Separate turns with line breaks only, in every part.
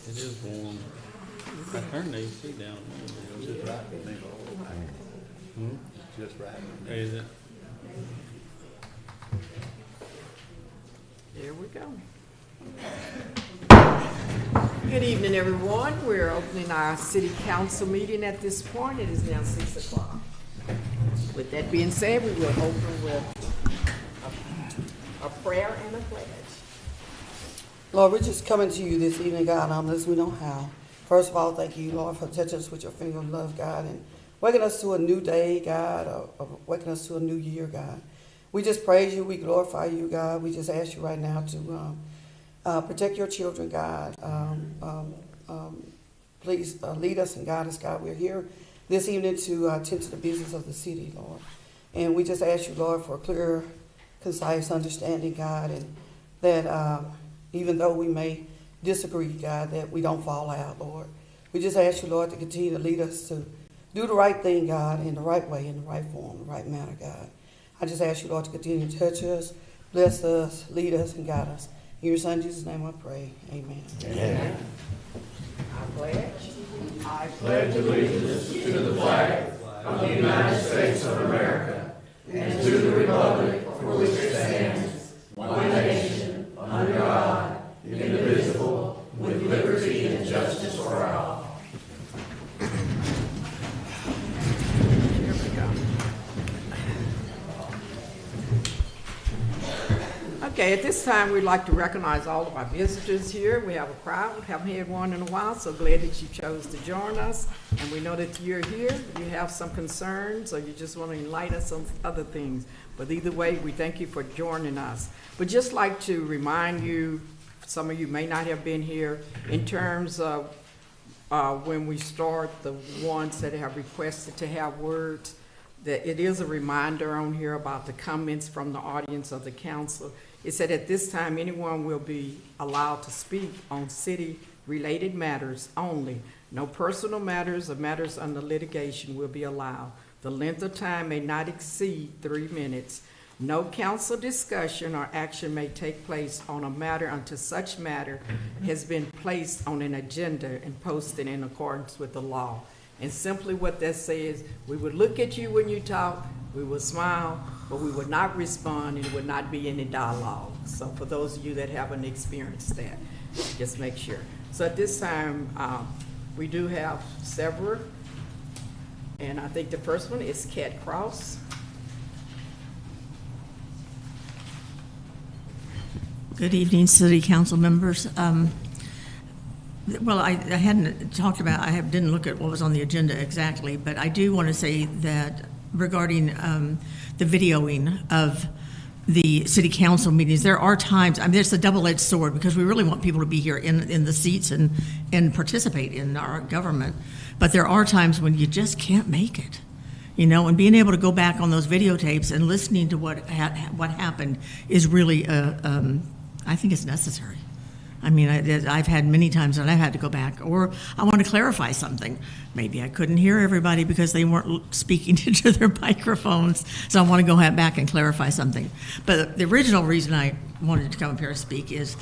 It is warm. I turned the AC down.
It's just right with me. It's just right with me.
Is it?
There we go. Good evening, everyone. We're opening our city council meeting at this point. It is now 6 o'clock. With that being said, we will open with a prayer and a pledge.
Lord, we're just coming to you this evening, God, unless we know how. First of all, thank you, Lord, for touching us with your finger of love, God, and waking us to a new day, God, or waking us to a new year, God. We just praise you. We glorify you, God. We just ask you right now to protect your children, God. Please lead us and guide us, God. We're here this evening to attend to the business of the city, Lord. And we just ask you, Lord, for a clear, concise understanding, God, and that even though we may disagree, God, that we don't fall out, Lord. We just ask you, Lord, to continue to lead us to do the right thing, God, in the right way, in the right form, the right manner, God. I just ask you, Lord, to continue to touch us, bless us, lead us, and guide us. In your Son, Jesus' name I pray. Amen.
Amen. I pledge. I
pledge allegiance to the flag of the United States of America and to the republic for which it stands, one nation, under God, indivisible, with liberty and justice for all.
Okay, at this time, we'd like to recognize all of our visitors here. We have a crowd. We haven't had one in a while, so glad that you chose to join us. And we know that you're here. You have some concerns, or you just want to enlighten us on other things. But either way, we thank you for joining us. But just like to remind you, some of you may not have been here, in terms of when we start, the ones that have requested to have words, that it is a reminder on here about the comments from the audience of the council. It said at this time, anyone will be allowed to speak on city-related matters only. No personal matters or matters under litigation will be allowed. The length of time may not exceed 3 minutes. No council discussion or action may take place on a matter until such matter has been placed on an agenda and posted in accordance with the law. And simply what that says, we would look at you when you talk, we would smile, but we would not respond, and it would not be any dialogue. So for those of you that haven't experienced that, just make sure. So at this time, we do have several, and I think the first one is Kat Cross.
Good evening, City Council members. Well, I hadn't talked about, didn't look at what was on the agenda exactly, but I do want to say that regarding the videoing of the city council meetings, there are times, I mean, it's a double-edged sword because we really want people to be here in the seats and participate in our government. But there are times when you just can't make it, you know, and being able to go back on those videotapes and listening to what happened is really, I think it's necessary. I mean, I've had many times that I've had to go back, or I want to clarify something. Maybe I couldn't hear everybody because they weren't speaking into their microphones, so I want to go back and clarify something. But the original reason I wanted to come up here and speak is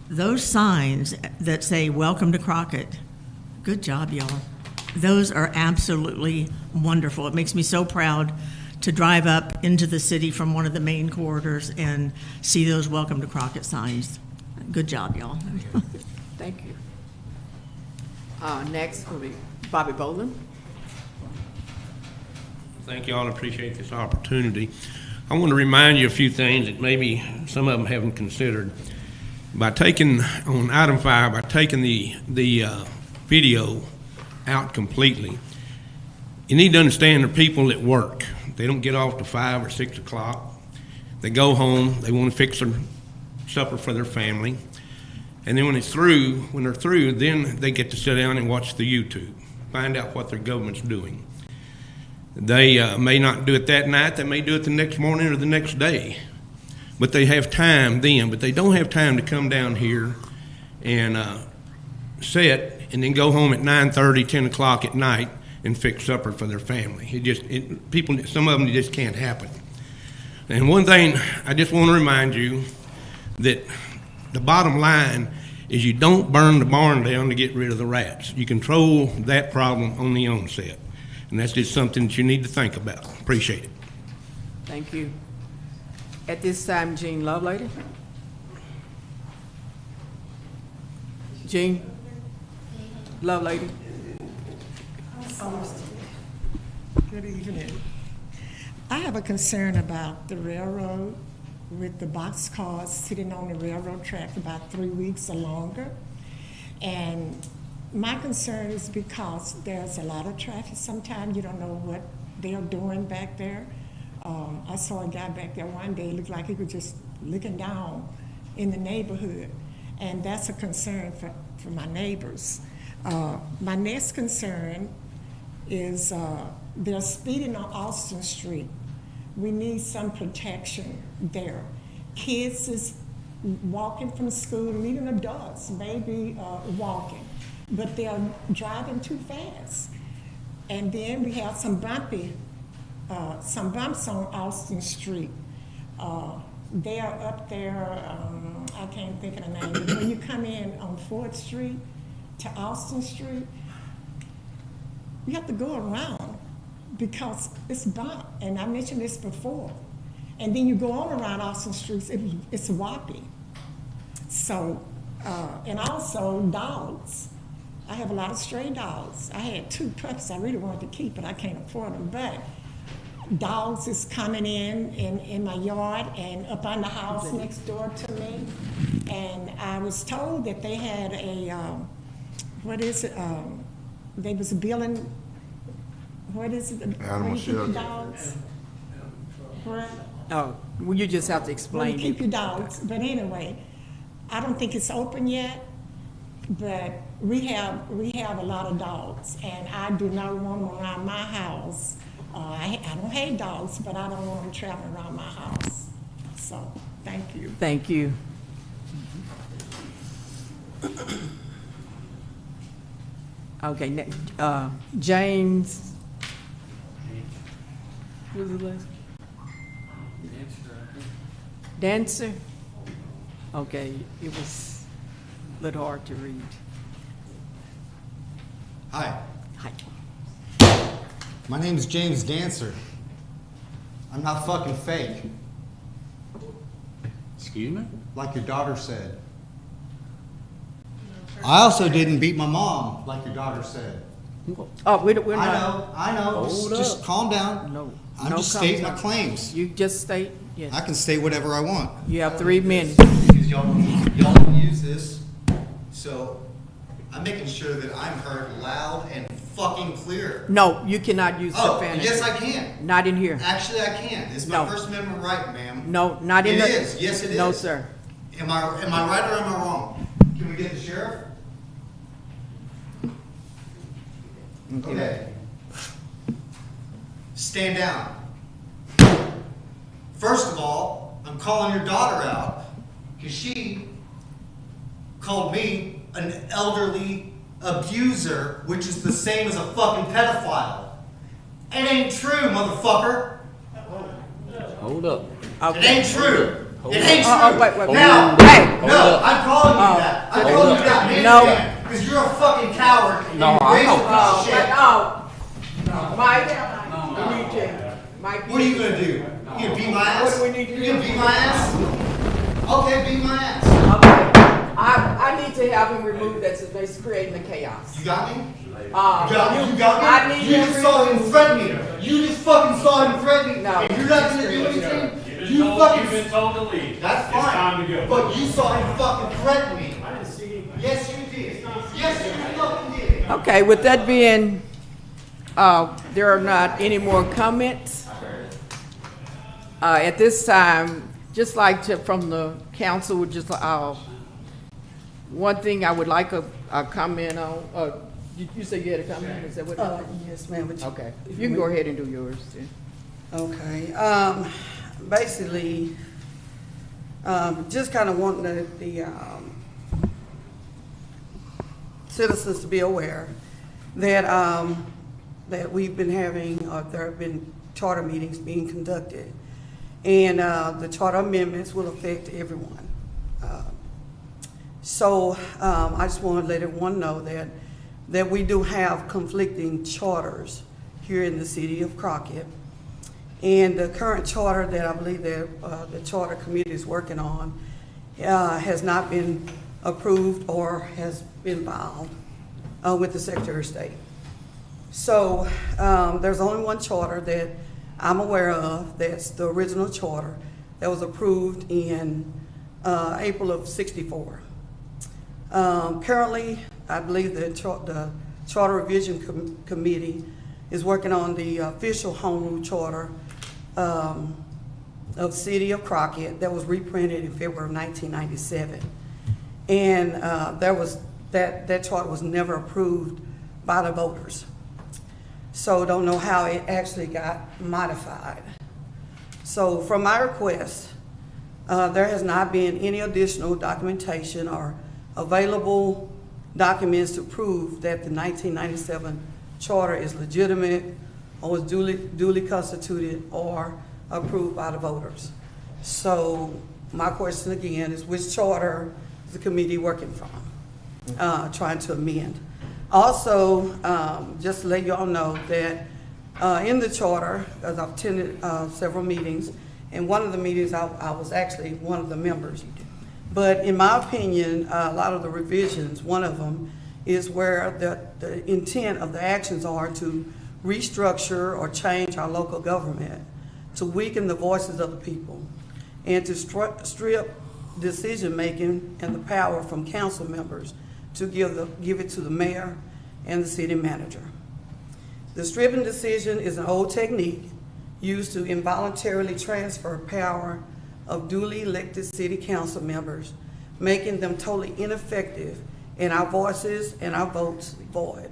those signs that say, "Welcome to Crockett," good job, y'all. Those are absolutely wonderful. It makes me so proud to drive up into the city from one of the main corridors and see those "Welcome to Crockett" signs. Good job, y'all.
Thank you. Next will be Bobby Boland.
Thank you all. I appreciate this opportunity. I want to remind you a few things that maybe some of them haven't considered. By taking, on item 5, by taking the video out completely, you need to understand the people that work. They don't get off to 5 or 6 o'clock. They go home. They want to fix their supper for their family, and then when they're through, then they get to sit down and watch the YouTube, find out what their government's doing. They may not do it that night. They may do it the next morning or the next day, but they have time then. But they don't have time to come down here and sit and then go home at 9:30, 10 o'clock at night and fix supper for their family. Some of them, it just can't happen. And one thing I just want to remind you, that the bottom line is you don't burn the barn down to get rid of the rats. You control that problem on the onset. And that's just something that you need to think about. Appreciate it.
Thank you. At this time, Jean Lovelady. Jean Lovelady.
Good evening. I have a concern about the railroad with the boxcars sitting on the railroad track for about 3 weeks or longer. And my concern is because there's a lot of traffic. Sometimes you don't know what they're doing back there. I saw a guy back there one day, looked like he was just looking down in the neighborhood. And that's a concern for my neighbors. My next concern is they're speeding on Austin Street. We need some protection there. Kids is walking from school, and even adults maybe walking, but they're driving too fast. And then we have some bumps on Austin Street. They are up there, I can't think of the name, but when you come in on 4th Street to Austin Street, you have to go around because it's bumped, and I mentioned this before. And then you go on around Austin Street, it's woppy. So, and also dogs. I have a lot of stray dogs. I had 2 puppies I really wanted to keep, but I can't afford them. But dogs is coming in my yard and up on the house next door to me. And I was told that they had a, they was billing, what is it?
Animal shelter.
Dogs? Where?
Oh, well, you just have to
Where
explain
you keep
it.
your dogs. But anyway, I don't think it's open yet, but we have a lot of dogs, and I do not want them around my house. I don't hate dogs, but I don't want them traveling around my house. So, thank you.
Thank you. Okay, James. Who's the last? Dancer? Okay, it was a little hard to read.
Hi,
Hi.
my name is James Dancer. I'm not fucking fake,
Excuse me?
like your daughter said. I also didn't beat my mom, like your daughter said.
Oh, we're not.
I know.
Hold
Just
up.
calm down.
No.
I'm
no
just stating my
comments.
claims.
You just state, yes.
I can state whatever I want.
You have 3 minutes.
Because y'all don't use this, so I'm making sure that I'm heard loud and fucking clear.
No, you cannot use
Oh,
profanity.
yes I can.
Not in here.
Actually, I can. It's my
No.
First Amendment right, ma'am.
No, not in
It
the.
is. Yes, it
No,
is.
sir.
Am I right or am I wrong? Can we get the sheriff? Okay. Stand down. First of all, I'm calling your daughter out because she called me an elderly abuser, which is the same as a fucking pedophile. It ain't true, motherfucker.
Hold up.
It
Okay.
ain't true. It ain't
Oh,
true.
wait.
Now,
Hey.
no, I'm calling you that. I'm calling you that man
No.
again, because you're a fucking coward. And
No,
you're
I
raising
know.
a piece of shit.
Mike, we need you. Mike,
What are you gonna do? You gonna beat my ass?
What do we need to
You gonna
do?
beat my ass? Okay, beat my ass.
Okay. I need to have him removed. That's creating the chaos.
You got me?
You
You got me?
I need
You
him
just saw him
removed.
threaten me. You just fucking saw him threaten me.
No.
And you're not gonna do anything? You
You've
fucking.
been told to leave.
That's
It's
fine.
time to go.
But you saw him fucking threaten me.
I didn't see anything.
Yes, you did. Yes, you fucking did.
Okay, with that being, there are not any more comments. At this time, just like to, from the council, would just, one thing I would like a comment on, you said you had a comment, is that what?
Yes, ma'am. but
Okay, you can go ahead and do yours then.
Okay, basically, just kind of wanting the citizens to be aware that, that we've been having, there have been charter meetings being conducted. And the charter amendments will affect everyone. So I just want to let everyone know that we do have conflicting charters here in the city of Crockett. And the current charter that I believe that the charter committee is working on has not been approved or has been filed with the Secretary of State. So there's only one charter that I'm aware of, that's the original charter that was approved in April of '64. Currently, I believe the Charter Revision Committee is working on the official home rule charter of the City of Crockett that was reprinted in February of 1997. And that charter was never approved by the voters. So don't know how it actually got modified. So from my request, there has not been any additional documentation or available documents to prove that the 1997 charter is legitimate or was duly constituted or approved by the voters. So my question again is, which charter is the committee working from, trying to amend? Also, just to let you all know that in the charter, as I've attended several meetings, and one of the meetings I was actually one of the members. But in my opinion, a lot of the revisions, one of them is where the intent of the actions are to restructure or change our local government, to weaken the voices of the people, and to strip decision-making and the power from council members to give it to the mayor and the city manager. The stripping decision is an old technique used to involuntarily transfer power of duly elected city council members, making them totally ineffective and our voices and our votes void.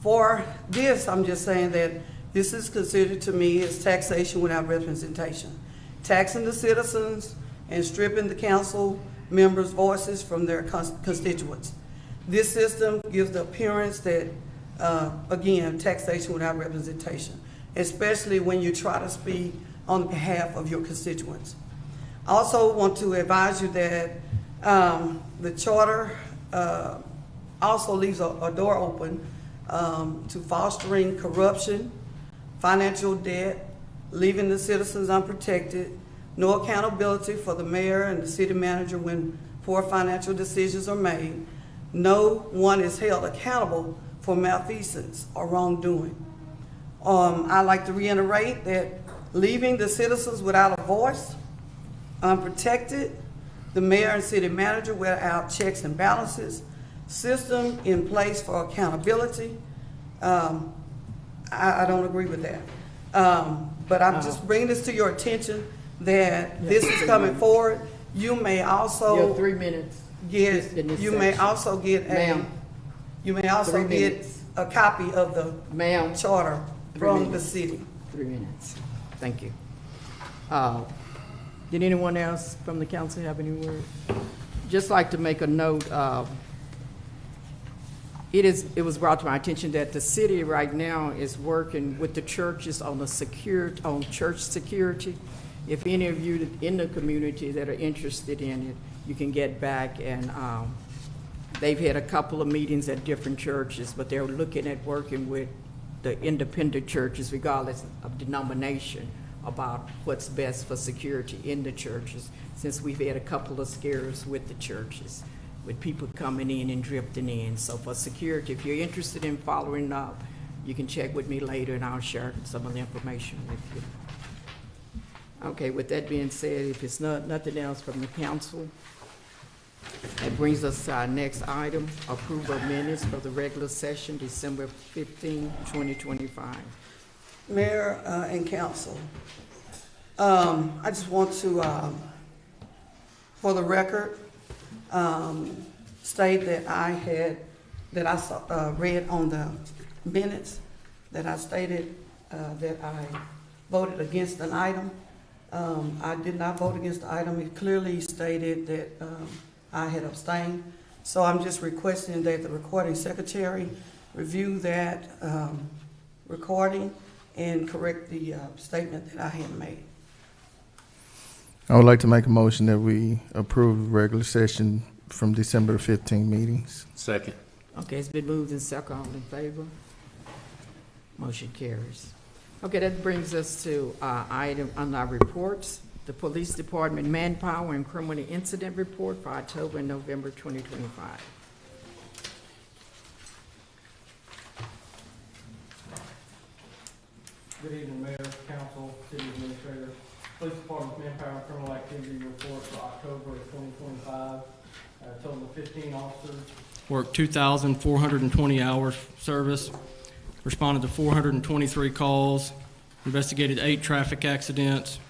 For this, I'm just saying that this is considered to me as taxation without representation. Taxing the citizens and stripping the council members' voices from their constituents. This system gives the appearance that, again, taxation without representation, especially when you try to speak on behalf of your constituents. I also want to advise you that the charter also leaves a door open to fostering corruption, financial debt, leaving the citizens unprotected, no accountability for the mayor and the city manager when poor financial decisions are made. No one is held accountable for malfeasance or wrongdoing. I'd like to reiterate that leaving the citizens without a voice, unprotected, the mayor and city manager without checks and balances, system in place for accountability, I don't agree with that. But I'm just bringing this to your attention that this is coming forward. You may also
You have 3 minutes.
You may also get a copy of the charter from the city.
3 minutes. Thank you. Did anyone else from the council have any word? Just like to make a note. It was brought to my attention that the city right now is working with the churches on church security. If any of you in the community that are interested in it, you can get back, and they've had a couple of meetings at different churches, but they're looking at working with the independent churches, regardless of denomination, about what's best for security in the churches, since we've had a couple of scares with the churches, with people coming in and drifting in. So for security, if you're interested in following up, you can check with me later and I'll share some of the information with you. Okay, with that being said, if it's nothing else from the council, that brings us to our next item, approval of minutes for the regular session, December 15, 2025.
Mayor and council, I just want to, for the record, state that I read on the minutes that I stated that I voted against an item. I did not vote against the item. It clearly stated that I had abstained. So I'm just requesting that the recording secretary review that recording and correct the statement that I had made.
I would like to make a motion that we approve regular session from December 15 meetings.
Second.
Okay, it's been moved and second. All in favor? Motion carries. Okay, that brings us to item on our reports. The Police Department Manpower and Criminal Incident Report for October and November 2025.
Good evening, Mayor, Council, City Administrator. Police Department Manpower and Criminal Activity Report for October of 2025. A total of 15 officers. Worked 2,420 hours service. Responded to 423 calls. Investigated 8 traffic accidents.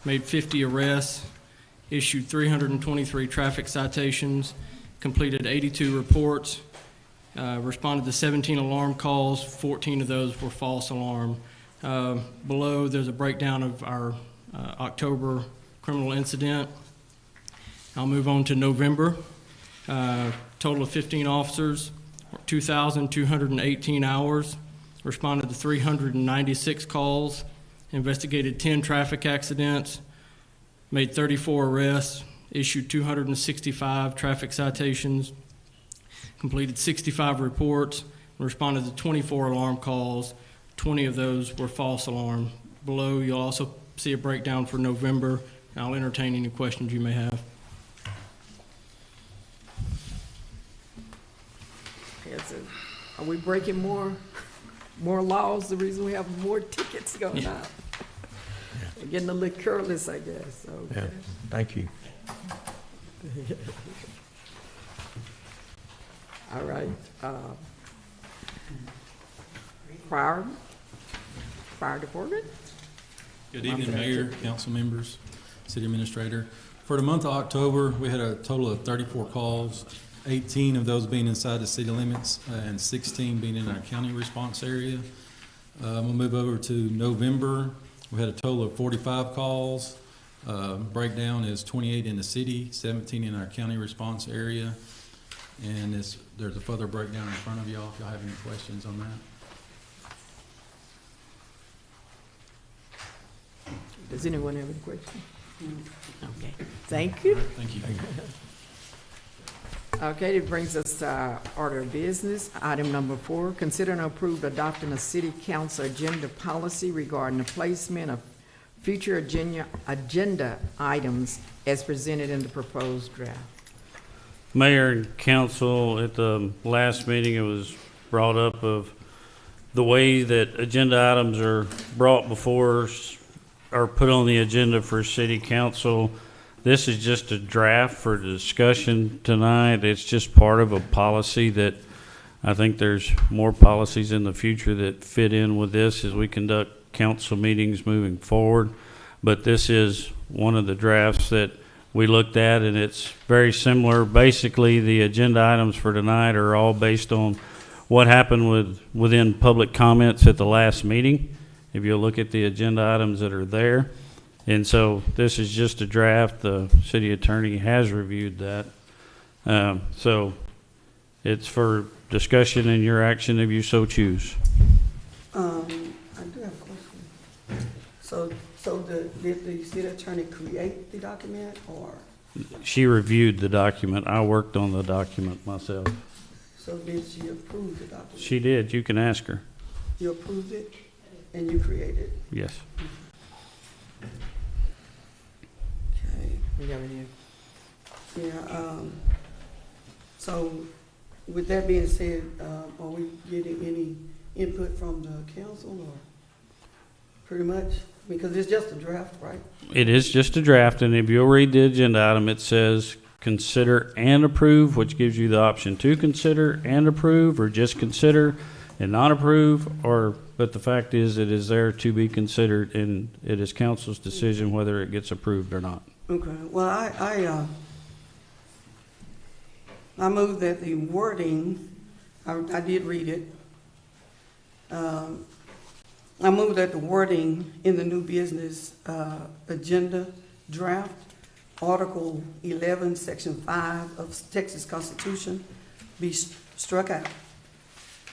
Made 50 arrests. Issued 323 traffic citations. Completed 82 reports. Responded to 17 alarm calls. 14 of those were false alarm. Below, there's a breakdown of our October criminal incident. I'll move on to November. Total of 15 officers, 2,218 hours, responded to 396 calls, investigated 10 traffic accidents, made 34 arrests, issued 265 traffic citations, completed 65 reports, and responded to 24 alarm calls. 20 of those were false alarm. Below, you'll also see a breakdown for November. I'll entertain any questions you may have.
Are we breaking more laws? The reason we have more tickets going out. We're getting a little careless, I guess. Okay.
Yeah, thank you.
All right. Fire Department?
Good evening, Mayor, council members, City Administrator. For the month of October, we had a total of 34 calls, 18 of those being inside the city limits and 16 being in our county response area. We'll move over to November. We had a total of 45 calls. Breakdown is 28 in the city, 17 in our county response area. And there's a further breakdown in front of y'all if y'all have any questions on that.
Does anyone have any questions? Okay, thank you.
Thank you.
Okay, it brings us to our order of business. Item number 4, consider and approve adopting a city council agenda policy regarding the placement of future agenda items as presented in the proposed draft.
Mayor and council, at the last meeting, it was brought up of the way that agenda items are brought before us are put on the agenda for city council. This is just a draft for discussion tonight. It's just part of a policy that I think there's more policies in the future that fit in with this as we conduct council meetings moving forward. But this is one of the drafts that we looked at, and it's very similar. Basically, the agenda items for tonight are all based on what happened within public comments at the last meeting. If you look at the agenda items that are there. And so this is just a draft. The city attorney has reviewed that. So it's for discussion and your action if you so choose.
I do have a question. So did the city attorney create the document, or?
She reviewed the document. I worked on the document myself.
So did she approve the document?
She did. You can ask her.
You approved it and you created it?
Yes.
Okay.
You got any?
Yeah, so with that being said, are we getting any input from the council, or pretty much? Because it's just a draft, right?
It is just a draft, and if you'll read the agenda item, it says consider and approve, which gives you the option to consider and approve, or just consider and not approve, but the fact is it is there to be considered, and it is council's decision whether it gets approved or not.
Okay, well, I move that the wording, I did read it. I move that the wording in the new business agenda draft, Article 11, Section 5 of Texas Constitution, be struck out.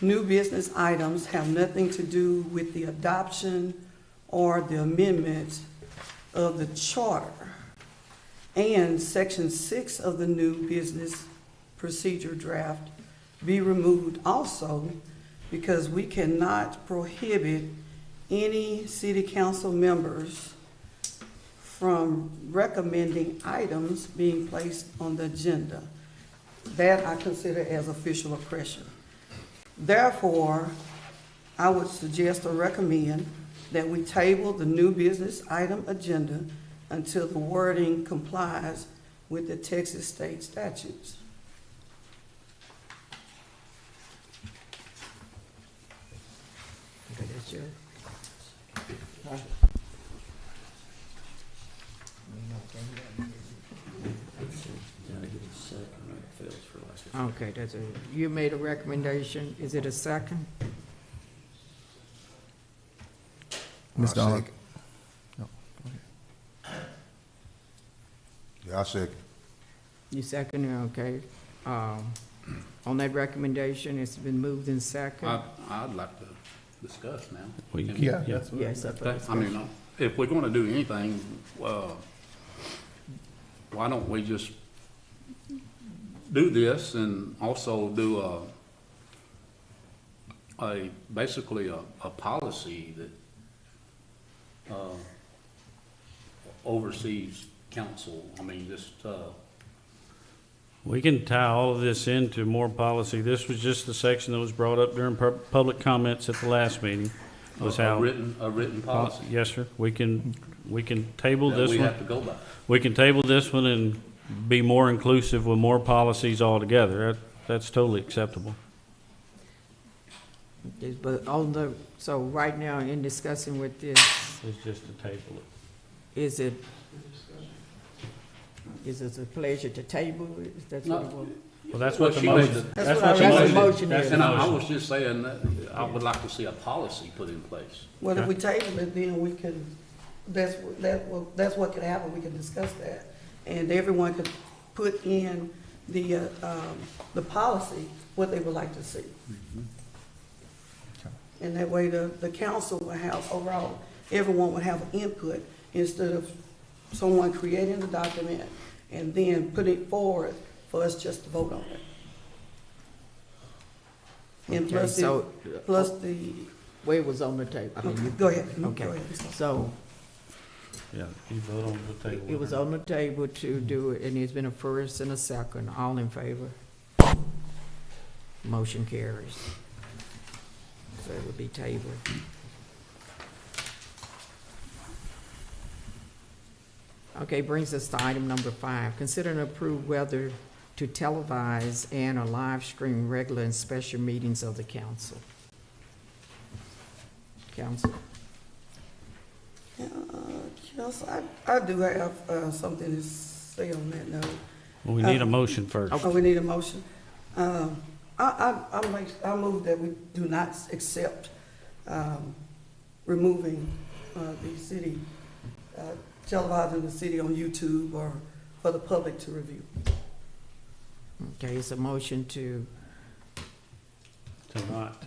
New business items have nothing to do with the adoption or the amendment of the charter and Section 6 of the new business procedure draft be removed also, because we cannot prohibit any city council members from recommending items being placed on the agenda. That I consider as official oppression. Therefore, I would suggest or recommend that we table the new business item agenda until the wording complies with the Texas state statutes.
Okay, that's yours. Okay, that's a, you made a recommendation. Is it a second?
Ms. Dawn?
Yeah, I second.
You second, okay. On that recommendation, it's been moved in second.
I'd like to discuss now.
Well, you
Yeah.
Yes, up for
I
discussion.
mean, if we're gonna do anything, why don't we just do this and also do basically a policy that oversees council? I mean, just,
We can tie all of this into more policy. This was just the section that was brought up during public comments at the last meeting. Was
a
how,
written policy
yes, sir. We can table
that
this
we
one.
have to go by.
We can table this one and be more inclusive with more policies altogether. That's totally acceptable.
Yes, but on the, so right now in discussing with this,
It's just to table it.
is it a pleasure to table it? Is that what it was?
Well, that's what the
Well, she
motion,
made
that's
what
what the
I-
motion,
motion
that's
is.
the
And I
motion.
was just saying that I would like to see a policy put in place.
Well, if we table it, then we can, that's what could happen, we can discuss that. And everyone could put in the policy, what they would like to see. And that way the council will have, overall, everyone would have input instead of someone creating the document and then putting it forward for us just to vote on it. And
Okay,
plus
so,
the,
Where it was on the table. I mean, you-
go ahead.
Okay,
Go ahead.
so
Yeah, you vote on the table.
it was on the table to do it, and there's been a first and a second. All in favor? Motion carries. So it would be tabled. Okay, brings us to item number 5. Consider and approve whether to televise and or live stream regular and special meetings of the council. Council.
Yes, I do have something to say on that note.
Well, we need a motion first.
Oh, we need a motion. I move that we do not accept removing the city, televising the city on YouTube or for the public to review.
Okay, it's a motion to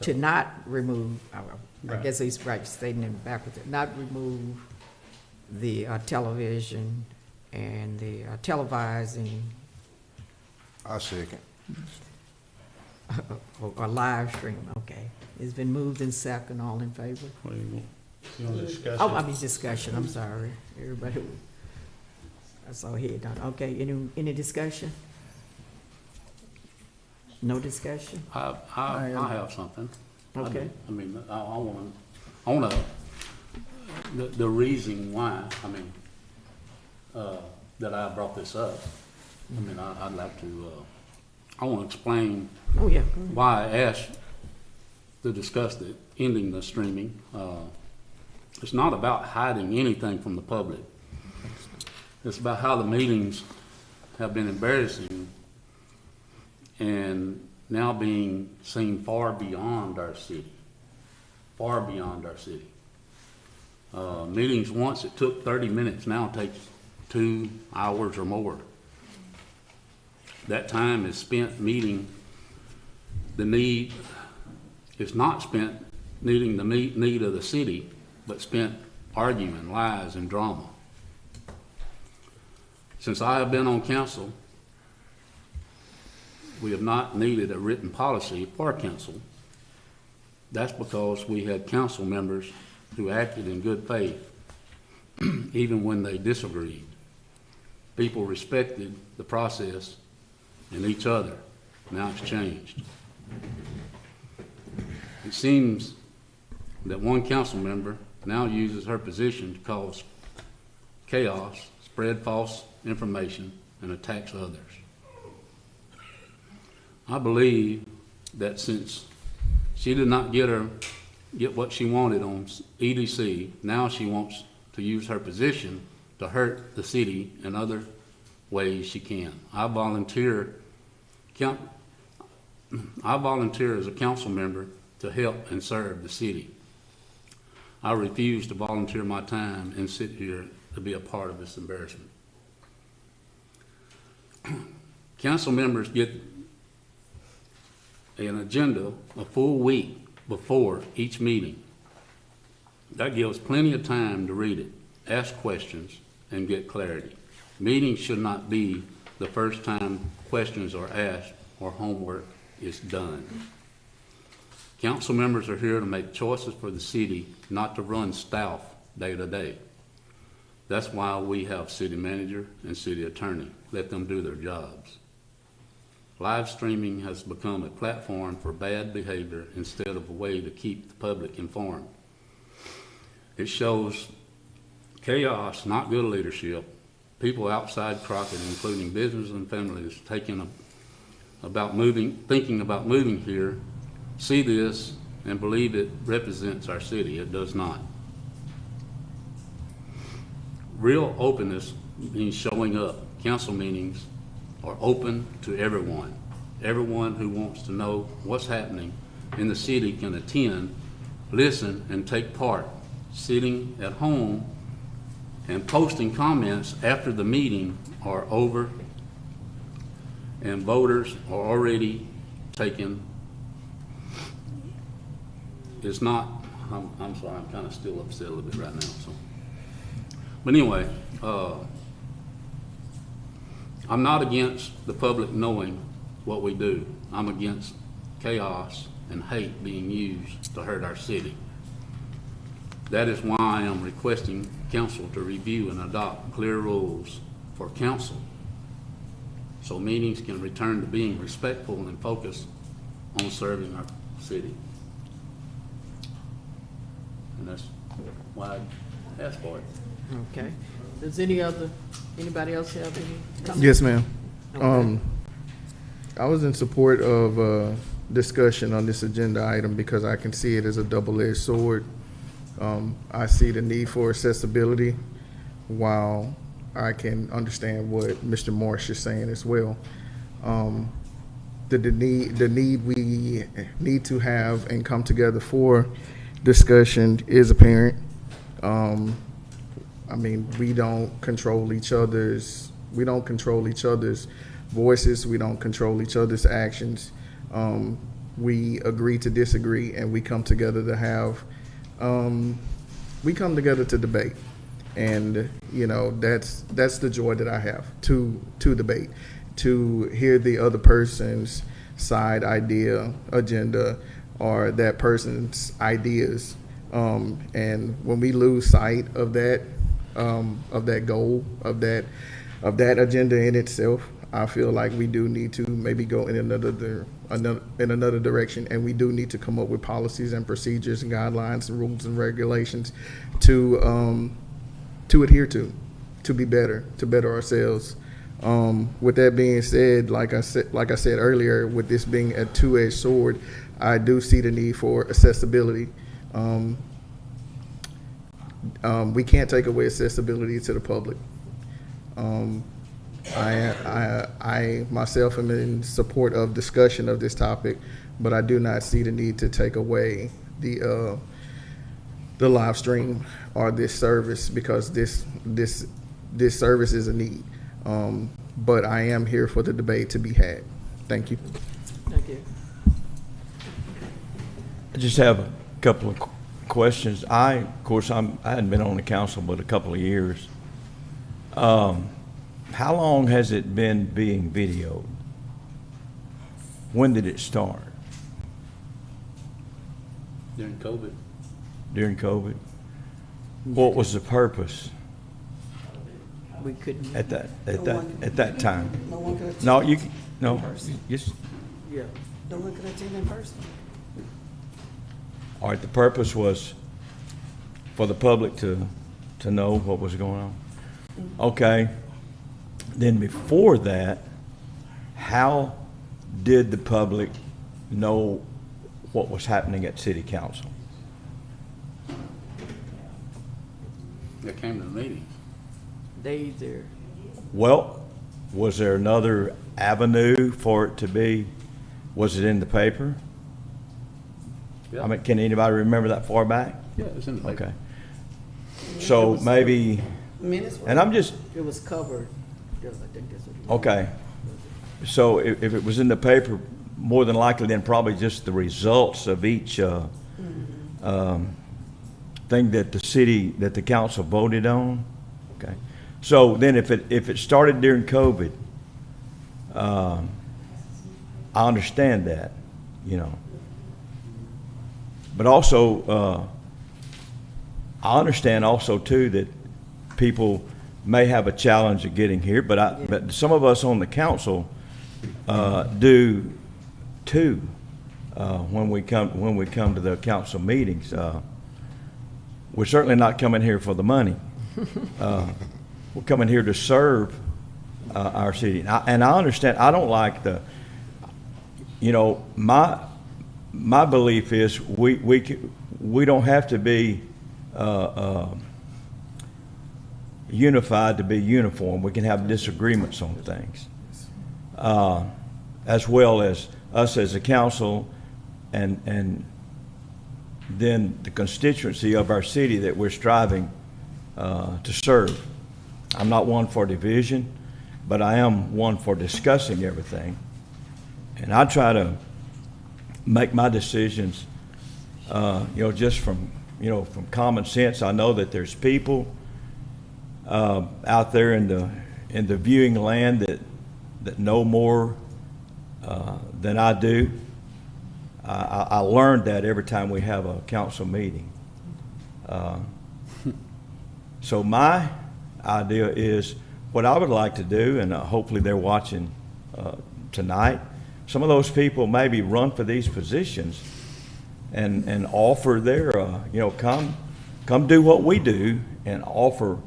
To
not remove, I
Right.
guess he's right, stating it backwards, not remove the television and the televising
I second.
or live stream, okay. It's been moved in second, all in favor?
What do you want? You want to discuss
Oh,
it?
I mean, discussion, I'm sorry, everybody, I saw head down, okay, any discussion? No discussion?
I have something.
Okay.
I mean, I wanna, the reason why, I mean, that I brought this up, I mean, I'd like to, I wanna explain
Oh, yeah.
why I asked to discuss the ending the streaming. It's not about hiding anything from the public. It's about how the meetings have been embarrassing and now being seen far beyond our city. Far beyond our city. Meetings once it took 30 minutes, now it takes 2 hours or more. That time is spent meeting the need, it's not spent meeting the need of the city, but spent arguing, lies, and drama. Since I have been on council, we have not needed a written policy for council. That's because we had council members who acted in good faith, even when they disagreed. People respected the process and each other. Now it's changed. It seems that one council member now uses her position to cause chaos, spread false information, and attacks others. I believe that since she did not get what she wanted on EDC, now she wants to use her position to hurt the city in other ways she can. I volunteer as a council member to help and serve the city. I refuse to volunteer my time and sit here to be a part of this embarrassment. Council members get an agenda a full week before each meeting. That gives plenty of time to read it, ask questions, and get clarity. Meetings should not be the first time questions are asked or homework is done. Council members are here to make choices for the city, not to run staff day to day. That's why we have city manager and city attorney. Let them do their jobs. Live streaming has become a platform for bad behavior instead of a way to keep the public informed. It shows chaos, not good leadership. People outside Crockett, including businesses and families, thinking about moving here, see this and believe it represents our city. It does not. Real openness means showing up. Council meetings are open to everyone. Everyone who wants to know what's happening in the city can attend, listen, and take part. Sitting at home and posting comments after the meeting are over and voters are already taken. It's not, I'm sorry, I'm kind of still upset a little bit right now. So, but anyway, I'm not against the public knowing what we do. I'm against chaos and hate being used to hurt our city. That is why I am requesting council to review and adopt clear rules for council so meetings can return to being respectful and focused on serving our city. And that's why I asked for it.
Okay. Does anybody else have any comments?
Yes, ma'am.
Okay.
I was in support of discussion on this agenda item because I can see it as a double-edged sword. I see the need for accessibility while I can understand what Mr. Morris is saying as well. The need we need to have and come together for discussion is apparent. I mean, we don't control each other's voices. We don't control each other's actions. We agree to disagree, and we come together to have. We come together to debate, and you know that's the joy that I have to debate, to hear the other person's side, idea, agenda, or that person's ideas. And when we lose sight of that goal, of that agenda in itself, I feel like we do need to maybe go in another direction, and we do need to come up with policies and procedures and guidelines and rules and regulations to adhere to be better, to better ourselves. With that being said, like I said earlier, with this being a two-edged sword, I do see the need for accessibility. We can't take away accessibility to the public. I myself am in support of discussion of this topic, but I do not see the need to take away the live stream or this service, because this service is a need. But I am here for the debate to be had. Thank you.
Thank you.
I just have a couple of questions. Of course, I hadn't been on the council but a couple of years. how long has it been being videoed? When did it start?
During COVID.
During COVID? What was the purpose
We couldn't,
at that time?
No one could attend.
No, you,
In
no,
person.
just,
yeah.
No one could attend in person.
all right, the purpose was for the public to know what was going on? Okay. Then before that, how did the public know what was happening at city council?
They came to the meetings.
They either,
Well, was there another avenue for it to be? Was it in the paper?
Yeah.
I mean, can anybody remember that far back?
Yeah, it's in the paper.
Okay. So maybe,
Minutes were.
and I'm just,
it was covered. I think that's what you.
okay. So if it was in the paper, more than likely then probably just the results of each thing that the council voted on. Okay. So then if it started during COVID, I understand that, you know. But also, I understand also too that people may have a challenge of getting here, but some of us on the council do too. When we come to the council meetings, we're certainly not coming here for the money. We're coming here to serve our city, and I understand. I don't like the, you know, my belief is we don't have to be unified to be uniform. We can have disagreements on things, as well as us as a council, and then the constituency of our city that we're striving to serve. I'm not one for division, but I am one for discussing everything, and I try to make my decisions, just from common sense. I know that there's people out there in the viewing land that know more than I do. I learned that every time we have a council meeting. So my idea is what I would like to do, and hopefully they're watching tonight. Some of those people maybe run for these positions and offer their, come do what we do and offer,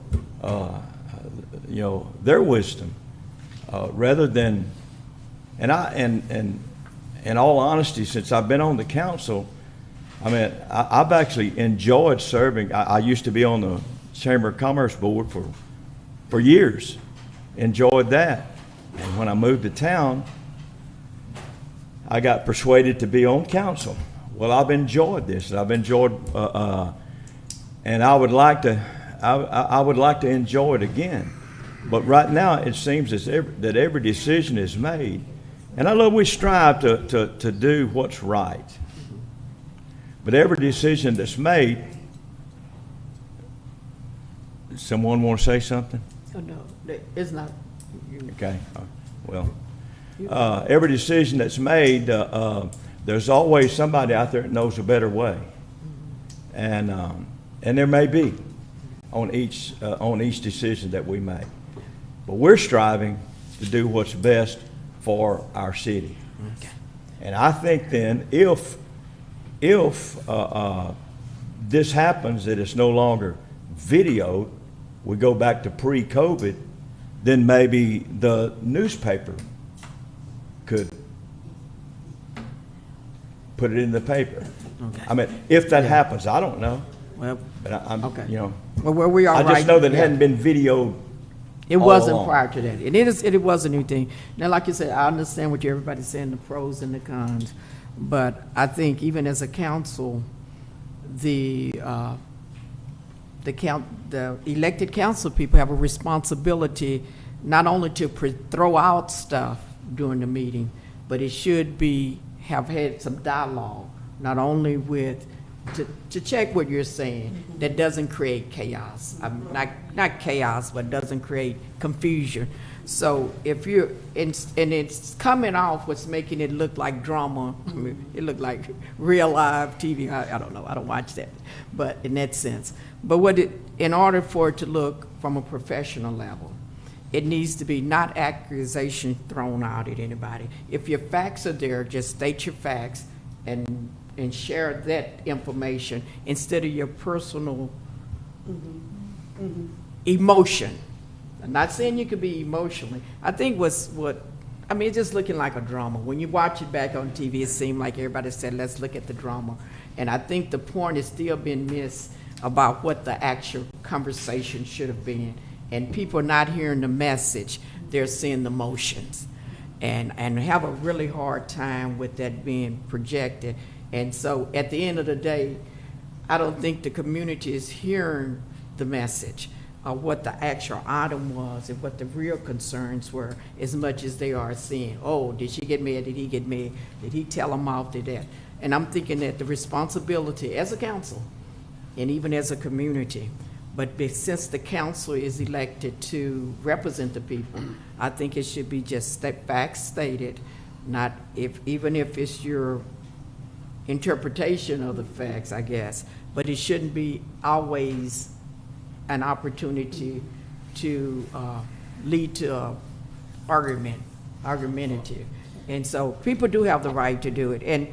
their wisdom, rather than, and in all honesty, since I've been on the council, I mean, I've actually enjoyed serving. I used to be on the Chamber of Commerce board for years, enjoyed that. And when I moved to town, I got persuaded to be on council. Well, I've enjoyed this. I've enjoyed, and I would like to enjoy it again. But right now, it seems that every decision is made, and I love we strive to do what's right. But every decision that's made, someone want to say something?
Oh, no, it's not.
Okay. Well. Every decision that's made, there's always somebody out there that knows a better way, and there may be on each decision that we make, but we're striving to do what's best for our city. Okay. And I think then, if this happens that it's no longer videoed, we go back to pre-COVID, then maybe the newspaper could put it in the paper. Okay. I mean, if that happens, I don't know.
Well,
but I'm,
okay.
you know.
Well, where we are
I just
right,
know that it
yeah.
hadn't been videoed.
It
all
wasn't
along.
prior to that. It was a new thing. Now, like you said, I understand what everybody's saying, the pros and the cons. But I think even as a council, the elected council people have a responsibility not only to throw out stuff during the meeting, but it should have had some dialogue, not only to check what you're saying, that doesn't create chaos. Not chaos, but doesn't create confusion. So if you're, and it's coming off what's making it look like drama. I mean, it looked like real live TV. I don't know, I don't watch that, but in that sense. But in order for it to look from a professional level, it needs to be not accusation thrown out at anybody. If your facts are there, just state your facts and share that information instead of your personal emotion. I'm not saying you could be emotionally. I think it's just looking like a drama. When you watch it back on TV, it seemed like everybody said, let's look at the drama. And I think the point is still being missed about what the actual conversation should have been. And people are not hearing the message, they're seeing the motions. And have a really hard time with that being projected. And so at the end of the day, I don't think the community is hearing the message of what the actual item was and what the real concerns were, as much as they are seeing, oh, did she get mad? Did he get mad? Did he tell them off? Did that? And I'm thinking that the responsibility as a council and even as a community, but since the council is elected to represent the people, I think it should be just facts stated, not even if it's your interpretation of the facts, I guess, but it shouldn't be always an opportunity to lead to argumentative. And so people do have the right to do it. And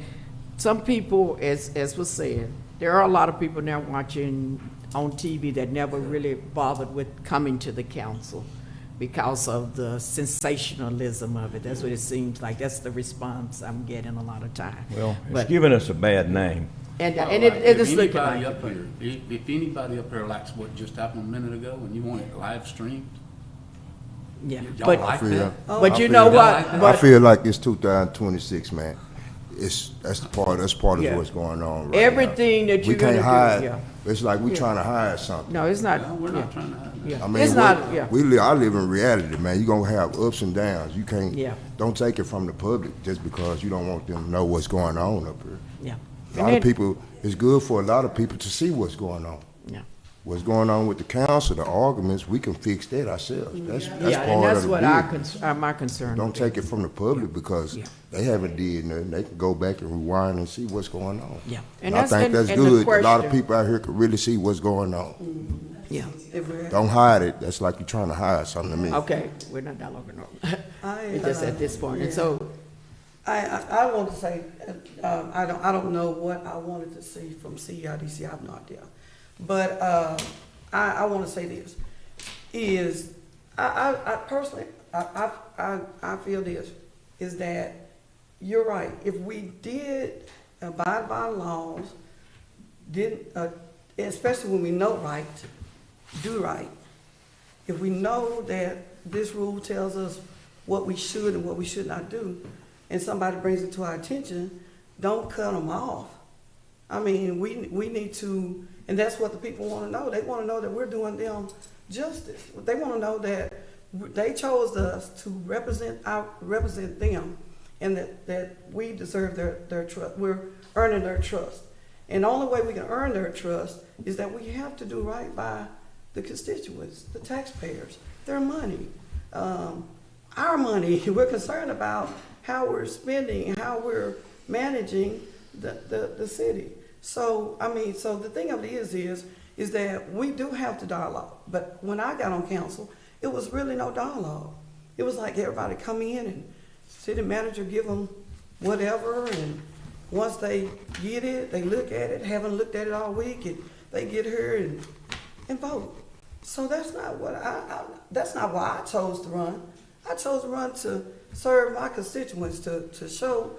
some people, as was said, there are a lot of people now watching on TV that never really bothered with coming to the council because of the sensationalism of it. That's what it seems like. That's the response I'm getting a lot of time.
Well, it's giving us a bad name.
And
Well,
it is looking like
anybody up here, if anybody up here likes what just happened a minute ago and you want it live streamed,
yeah.
y'all
But
like
I feel-
that?
but you
I
know
feel-
what?
I
I
But
feel like it's 2026, man. That's part
Yeah.
of what's going on right
everything
now.
that
We
you're gonna
can't hide.
do, yeah.
It's like we
Yeah.
trying to hide something.
No, it's not.
No, we're
yeah.
not trying to hide that.
Yeah.
I mean,
It's not, yeah.
I live in reality, man. You're gonna have ups and downs. You can't.
Yeah.
Don't take it from the public just because you don't want them to know what's going on up here.
Yeah.
A lot of people. It's good for a lot of people to see what's going on.
Yeah.
What's going on with the council, the arguments, we can fix that ourselves. That's
Yeah,
part
and that's
of the
what
deal.
my concern.
Don't
would be.
take it from the public because
Yeah.
they haven't did nothing. They can go back and rewind and see what's going on.
Yeah.
And I think that's
and
good.
the
A lot of
question-
people out here can really see what's going on.
Yeah.
Don't hide it. That's like you're trying to hide something to me.
Okay, we're not dialoguing on. It's just at this point. And
yeah.
so,
I want to say, I don't know what I wanted to see from CEIDC, I have no idea. But I want to say this, is, I personally, I feel this, is that you're right. If we did abide by laws, especially when we know right, do right. If we know that this rule tells us what we should and what we should not do, and somebody brings it to our attention, don't cut them off. I mean, we need to, and that's what the people want to know. They want to know that we're doing them justice. They want to know that they chose us to represent them, and that we deserve their trust. We're earning their trust. And the only way we can earn their trust is that we have to do right by the constituents, the taxpayers, their money, our money. We're concerned about how we're spending and how we're managing the city. So, I mean, so the thing of it is that we do have to dialogue. But when I got on council, it was really no dialogue. It was like everybody come in and city manager give them whatever, and once they get it, they look at it, haven't looked at it all week, and they get here and vote. So that's not what that's not why I chose to run. I chose to run to serve my constituents, to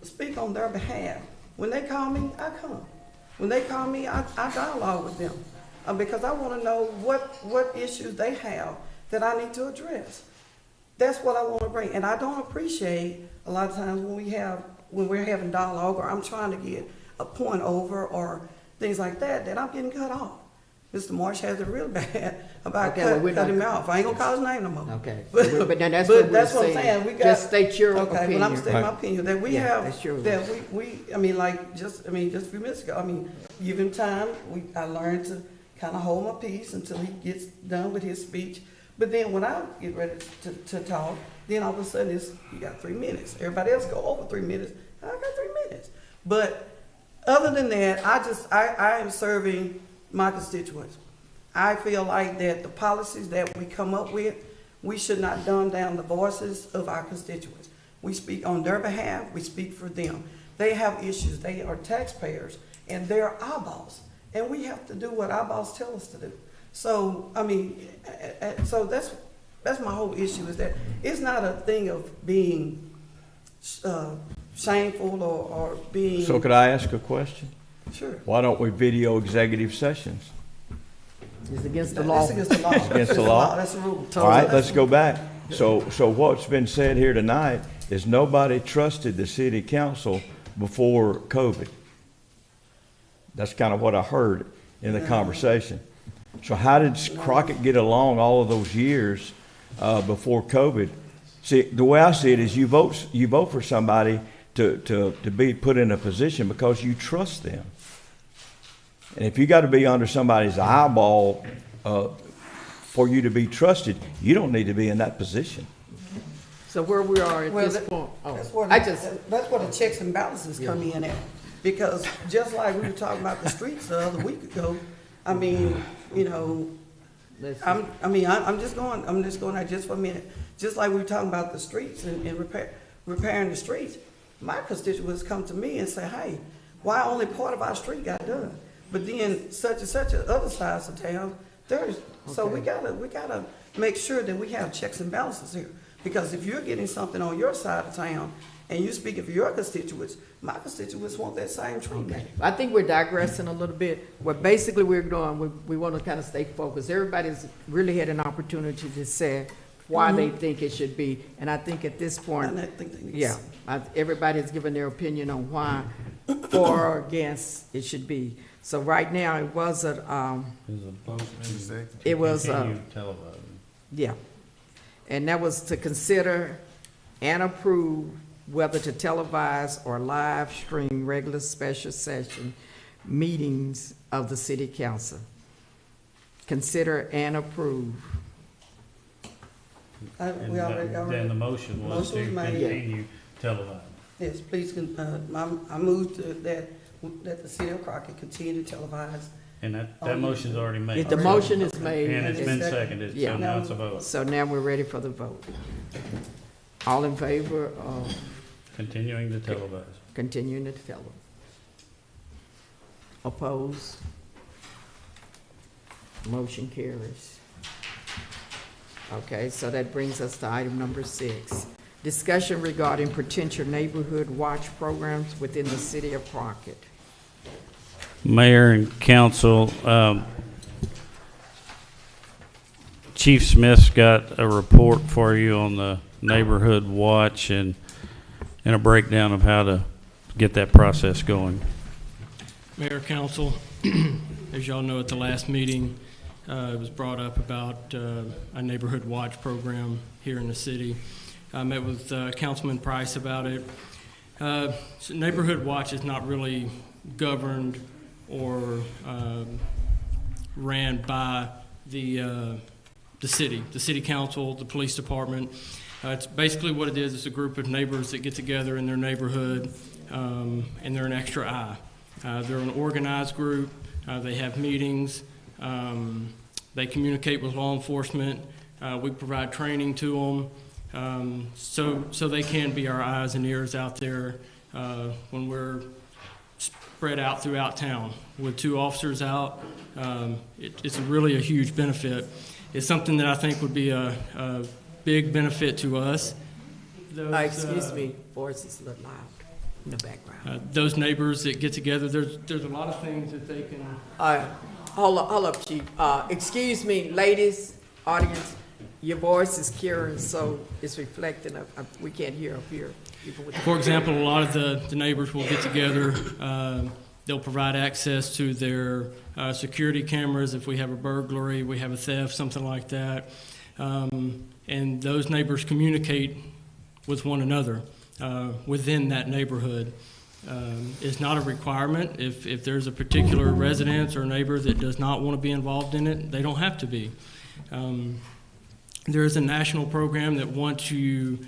speak on their behalf. When they call me, I come. When they call me, I dialogue with them because I want to know what issues they have that I need to address. That's what I want to bring, and I don't appreciate a lot of times when we're having dialogue or I'm trying to get a point over or things like that I'm getting cut off. Mr. Marsh has it real bad about cutting him off. I ain't gonna call his name no more.
okay.
But
then that's
but
what
I'm
we're
saying. We got,
just state your
okay,
opinion.
well, I'm stating my opinion that we
Yeah,
have,
that's yours.
that we, I mean, like, just a few minutes ago, I mean, give him time. I learned to kind of hold my peace until he gets done with his speech. But then when I get ready to talk, then all of a sudden you got 3 minutes. Everybody else go over 3 minutes. I got 3 minutes. But other than that, I am serving my constituents. I feel like that the policies that we come up with, we should not dumb down the voices of our constituents. We speak on their behalf, we speak for them. They have issues, they are taxpayers, and they're our boss. And we have to do what our boss tell us to do. So, I mean, so that's my whole issue, is that it's not a thing of being shameful or being.
So could I ask a question?
Sure.
Why don't we video executive sessions?
It's against the law.
That's against the law.
It's against the law?
That's a rule.
All right, let's go back. So what's been said here tonight is nobody trusted the city council before COVID. That's kind of what I heard in the conversation. So how did Crockett get along all of those years before COVID? See, the way I see it is you vote for somebody to be put in a position because you trust them. And if you got to be under somebody's eyeball for you to be trusted, you don't need to be in that position.
So where we are at this
that-
point,
That's where that's where the checks and balances come in at. Because just like we were talking about the streets the other week ago, I mean, you know, I'm just going out just for a minute. Just like we were talking about the streets and repairing the streets, my constituents come to me and say, hey, why only part of our street got done? But then such and such other sides of town, so we gotta make sure that we have checks and balances here. Because if you're getting something on your side of town and you speaking for your constituents, my constituents want that same treatment.
I think we're digressing a little bit. What basically we're doing, we want to kind of stay focused. Everybody's really had an opportunity to say why they think it should be. And I think at this point,
And I think they need to
yeah, everybody has given their opinion on why for or against it should be. So right now, it was a, it was
Continue televising.
yeah. And that was to consider and approve whether to televise or live stream regular special session meetings of the city council. Consider and approve.
And
We already,
then the motion was to
Motion was made.
continue televising.
yes, please, I moved that the city of Crockett continue to televise.
And that motion's already made.
If the motion is made.
And it's been
Second.
seconded,
Yeah.
so now it's a vote.
So now we're ready for the vote. All in favor of
Continuing to televise.
continuing to tell them? Opposed? Motion carries. Okay, so that brings us to item number 6. Discussion regarding potential neighborhood watch programs within the city of Crockett.
Mayor and council, Chief Smith's got a report for you on the neighborhood watch and a breakdown of how to get that process going.
Mayor, council, as y'all know, at the last meeting, it was brought up about a neighborhood watch program here in the city. I met with Councilman Price about it. So neighborhood watch is not really governed or ran by the city council, the police department. It's basically what it is. It's a group of neighbors that get together in their neighborhood, and they're an extra eye. They're an organized group. They have meetings. They communicate with law enforcement. We provide training to them, so they can be our eyes and ears out there when we're spread out throughout town. With 2 officers out, it's really a huge benefit. It's something that I think would be a big benefit to us.
Excuse me, voice is a little loud in the background.
Those neighbors that get together, there's a lot of things that they can.
Hold up, Chief. Excuse me, ladies, audience, your voice is carrying, so it's reflecting. We can't hear up here.
For example, a lot of the neighbors will get together. They'll provide access to their security cameras if we have a burglary, we have a theft, something like that. And those neighbors communicate with one another within that neighborhood. It's not a requirement. If there's a particular residence or neighbor that does not want to be involved in it, they don't have to be. There is a national program that wants you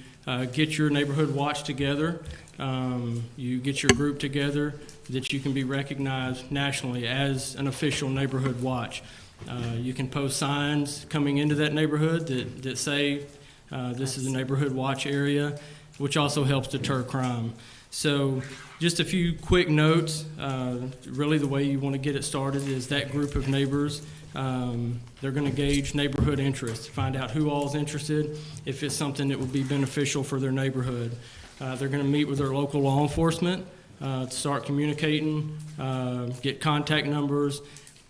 get your neighborhood watch together. You get your group together that you can be recognized nationally as an official neighborhood watch. You can post signs coming into that neighborhood that say this is a neighborhood watch area, which also helps deter crime. So just a few quick notes. Really the way you want to get it started is that group of neighbors. They're going to gauge neighborhood interest, find out who all is interested, if it's something that would be beneficial for their neighborhood. They're going to meet with their local law enforcement to start communicating, get contact numbers,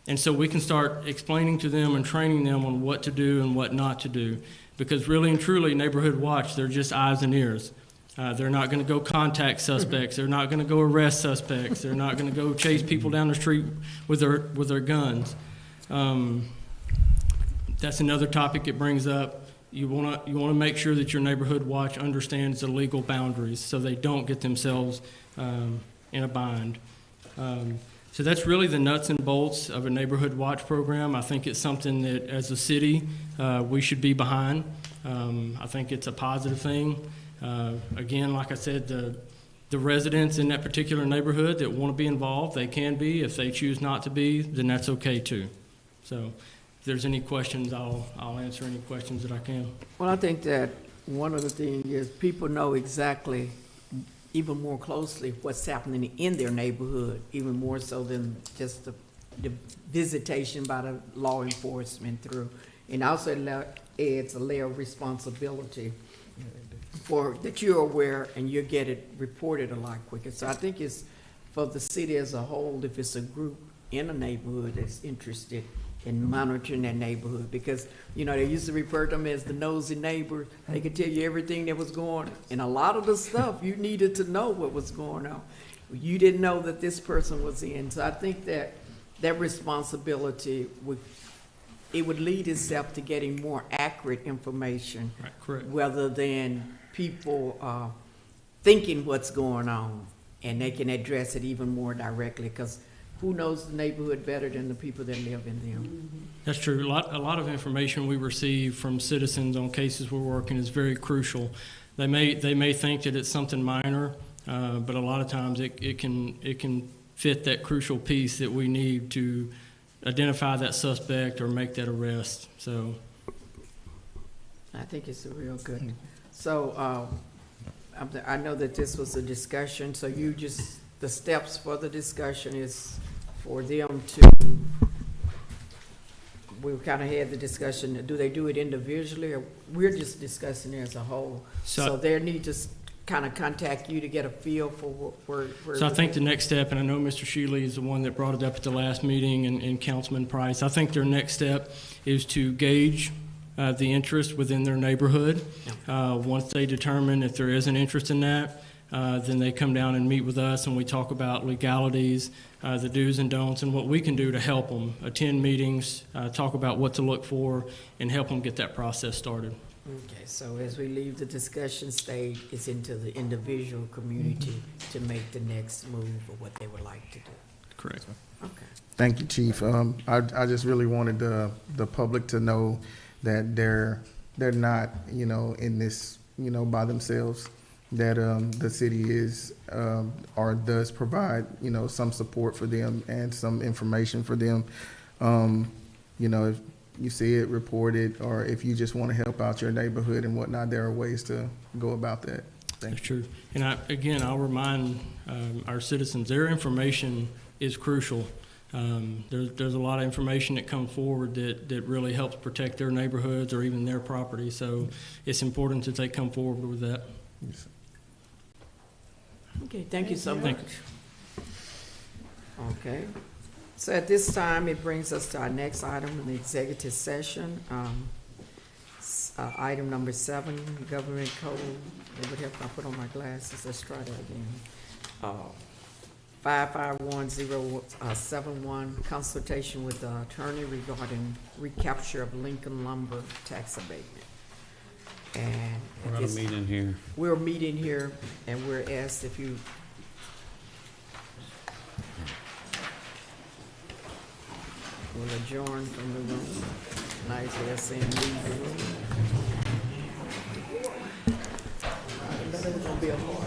and so we can start explaining to them and training them on what to do and what not to do. Because really and truly, Neighborhood Watch, they're just eyes and ears. They're not going to go contact suspects. They're not going to go arrest suspects. They're not going to go chase people down the street with their guns. That's another topic it brings up. You want to make sure that your Neighborhood Watch understands the legal boundaries so they don't get themselves in a bind. So that's really the nuts and bolts of a Neighborhood Watch program. I think it's something that as a city we should be behind. I think it's a positive thing. Again, like I said, the residents in that particular neighborhood that want to be involved, they can be. If they choose not to be, then that's okay too. So if there's any questions, I'll answer any questions that I can.
Well, I think that one of the things is people know exactly, even more closely, what's happening in their neighborhood, even more so than just the visitation by the law enforcement through. And also adds a layer of responsibility for that you're aware and you get it reported a lot quicker. So I think it's for the city as a whole, if it's a group in a neighborhood that's interested in monitoring that neighborhood, because they used to refer to them as the nosy neighbor. They could tell you everything that was going on, and a lot of the stuff you needed to know what was going on. You didn't know that this person was in. So I think that responsibility would lead itself to getting more accurate information,
Right, correct.
rather than people thinking what's going on, and they can address it even more directly, because who knows the neighborhood better than the people that live in them?
That's true. A lot of information we receive from citizens on cases we're working is very crucial. They may think that it's something minor, but a lot of times it can fit that crucial piece that we need to identify that suspect or make that arrest. So
I think it's a real good. So I know that this was a discussion, so the steps for the discussion is for them to, we kind of had the discussion, do they do it individually, or we're just discussing it as a whole? So they need to kind of contact you to get a feel for where.
So I think the next step, and I know Mr. Shealy is the one that brought it up at the last meeting, and Councilman Price, I think their next step is to gauge the interest within their neighborhood. Once they determine if there is an interest in that, then they come down and meet with us, and we talk about legalities, the do's and don'ts, and what we can do to help them. Attend meetings, talk about what to look for, and help them get that process started.
Okay, so as we leave the discussion stage, it's into the individual community to make the next move of what they would like to do.
Correct.
Okay.
Thank you, Chief. I just really wanted the public to know that they're not, in this, by themselves. That the city is or does provide, some support for them and some information for them. If you see it, report it, or if you just want to help out your neighborhood and whatnot, there are ways to go about that.
That's true. And I'll remind our citizens, their information is crucial. There's a lot of information that comes forward that really helps protect their neighborhoods or even their property. So it's important that they come forward with that.
Yes.
Okay, thank you so much.
Thank you.
Okay. So at this time, it brings us to our next item in the executive session. Item number 7, government code. It would help if I put on my glasses. Let's try that again. 551071, consultation with the attorney regarding recapture of Lincoln lumber tax abatement. And
We're going to meet in here.
we're meeting here, and we're asked if you will adjourn from the room. Nice, they're seeing me. That ain't gonna be a hard